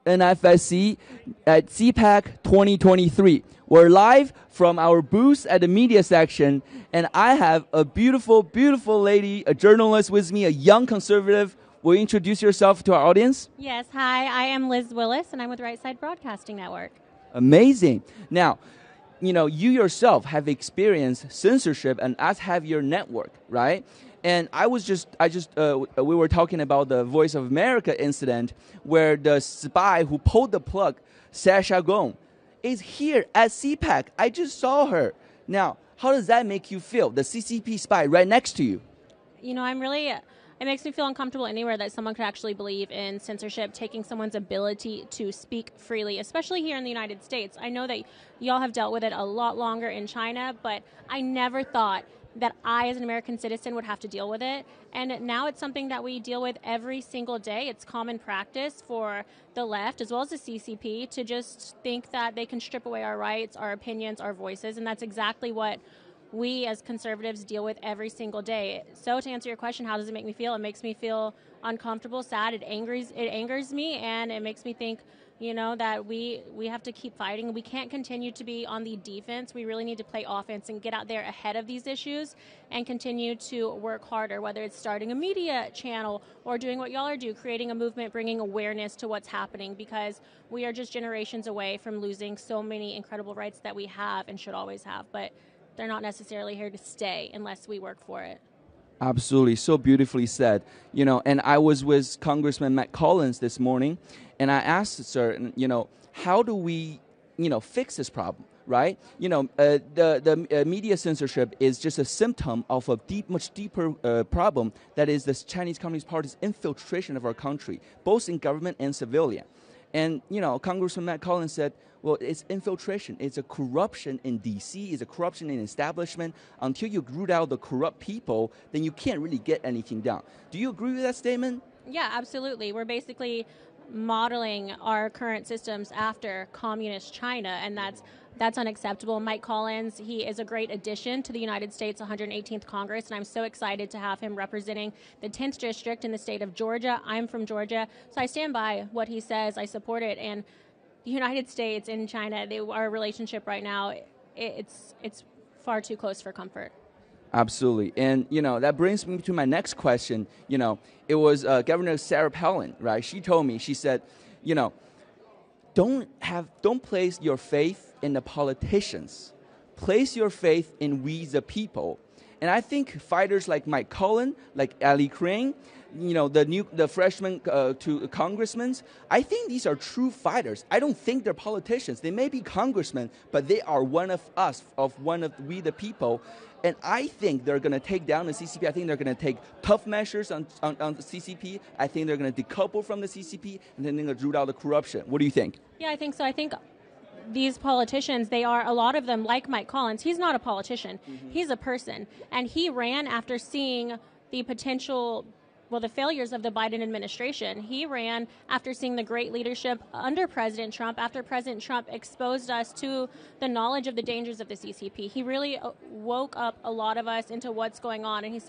NFSC at CPAC 2023. We're live from our booth at the media section, and I have a beautiful, beautiful lady, a journalist with me, a young conservative. Will you introduce yourself to our audience? Yes, hi, I am Liz Willis, and I'm with Right Side Broadcasting Network. Amazing. Now, you yourself have experienced censorship, and as have your network, right? And we were talking about the Voice of America incident where the spy who pulled the plug, Sasha Gong, is here at CPAC. I just saw her. Now, how does that make you feel? The CCP spy right next to you. It makes me feel uncomfortable anywhere that someone could actually believe in censorship, taking someone's ability to speak freely, especially here in the United States. I know that y'all have dealt with it a lot longer in China, but I never thought that I, as an American citizen, would have to deal with it. And now it's something that we deal with every single day. It's common practice for the left, as well as the CCP, to just think that they can strip away our rights, our opinions, our voices, and that's exactly what we as conservatives deal with every single day. So to answer your question, how does it make me feel? It makes me feel uncomfortable, sad. It angers me, and it makes me think, that we have to keep fighting. We can't continue to be on the defense. We really need to play offense and get out there ahead of these issues and continue to work harder, whether it's starting a media channel or doing what y'all are doing, creating a movement, bringing awareness to what's happening, because we are just generations away from losing so many incredible rights that we have and should always have. But they're not necessarily here to stay unless we work for it. Absolutely. So beautifully said. And I was with Congressman Matt Collins this morning, and I asked sir, how do we, fix this problem, right? The media censorship is just a symptom of a much deeper problem that is the Chinese Communist Party's infiltration of our country, both in government and civilian. And, Congressman Matt Collins said, well, it's infiltration. It's a corruption in D.C. It's a corruption in establishment. Until you root out the corrupt people, then you can't really get anything done. Do you agree with that statement? Yeah, absolutely. We're basically modeling our current systems after communist China, and that's unacceptable. Mike Collins, he is a great addition to the United States 118th Congress, and I'm so excited to have him representing the 10th District in the state of Georgia. I'm from Georgia, so I stand by what he says. I support it. And the United States and China, our relationship right now, it's far too close for comfort. Absolutely. And, that brings me to my next question. It was Governor Sarah Palin, right? She told me, she said, don't place your faith in the politicians. Place your faith in we the people. And I think fighters like Mike Collins, like Ali Crane, the freshman to congressmen, I think these are true fighters. I don't think they're politicians. They may be congressmen, but they are one of us, we the people. And I think they're going to take down the CCP. I think they're going to take tough measures on the CCP. I think they're going to decouple from the CCP, and then they're going to root out the corruption. What do you think? Yeah, I think so. I think these politicians, a lot of them, like Mike Collins, he's not a politician. Mm-hmm. He's a person. And he ran after seeing the failures of the Biden administration. He ran after seeing the great leadership under President Trump, after President Trump exposed us to the knowledge of the dangers of the CCP. He really woke up a lot of us into what's going on, and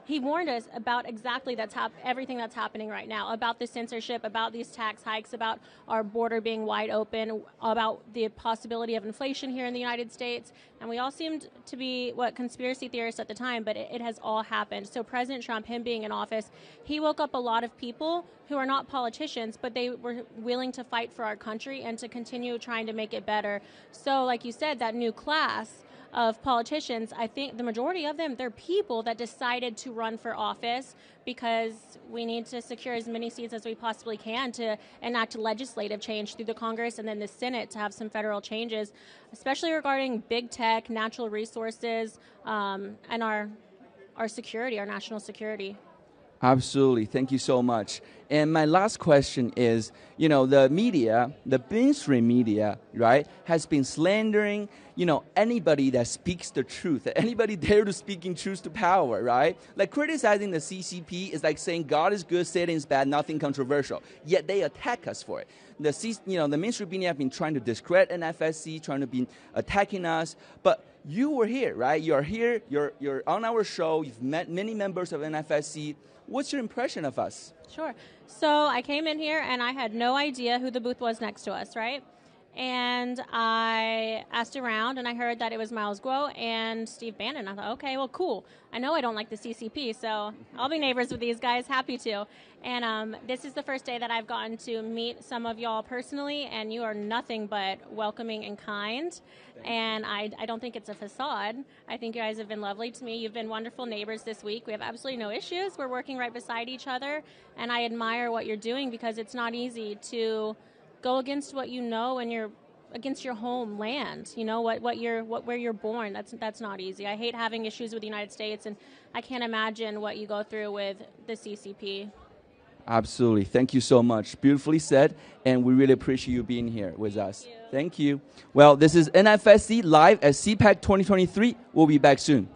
he warned us about exactly everything that's happening right now, about the censorship, about these tax hikes, about our border being wide open, about the possibility of inflation here in the United States. And we all seemed to be, conspiracy theorists at the time, but it has all happened. So President Trump, him being in office, he woke up a lot of people who are not politicians, but they were willing to fight for our country and to continue trying to make it better. So like you said, that new class of politicians, I think the majority of them, they're people that decided to run for office because we need to secure as many seats as we possibly can to enact legislative change through the Congress and then the Senate to have some federal changes, especially regarding big tech, natural resources, and our security, our national security. Absolutely. Thank you so much. And my last question is, the media, the mainstream media, right, has been slandering, anybody that speaks the truth, anybody dare to speak in truth to power, right? Like criticizing the CCP is like saying God is good, Satan is bad, nothing controversial. Yet they attack us for it. The mainstream media have been trying to discredit NFSC, trying to be attacking us, but you were here, right? You're here. You're on our show. You've met many members of NFSC. What's your impression of us? Sure. So I came in here and I had no idea who the booth was next to us, right? And I asked around and I heard that it was Miles Guo and Steve Bannon. I thought, okay, well, cool. I know I don't like the CCP, so I'll be neighbors with these guys, happy to. And this is the first day that I've gotten to meet some of y'all personally, and you are nothing but welcoming and kind. And I don't think it's a facade. I think you guys have been lovely to me. You've been wonderful neighbors this week. We have absolutely no issues. We're working right beside each other, and I admire what you're doing because it's not easy to go against what you know and you're against your homeland, you know, where you're born. That's not easy. I hate having issues with the United States, and I can't imagine what you go through with the CCP. Absolutely. Thank you so much. Beautifully said, and we really appreciate you being here with us. Thank you. Well, this is NFSC live at CPAC 2023. We'll be back soon.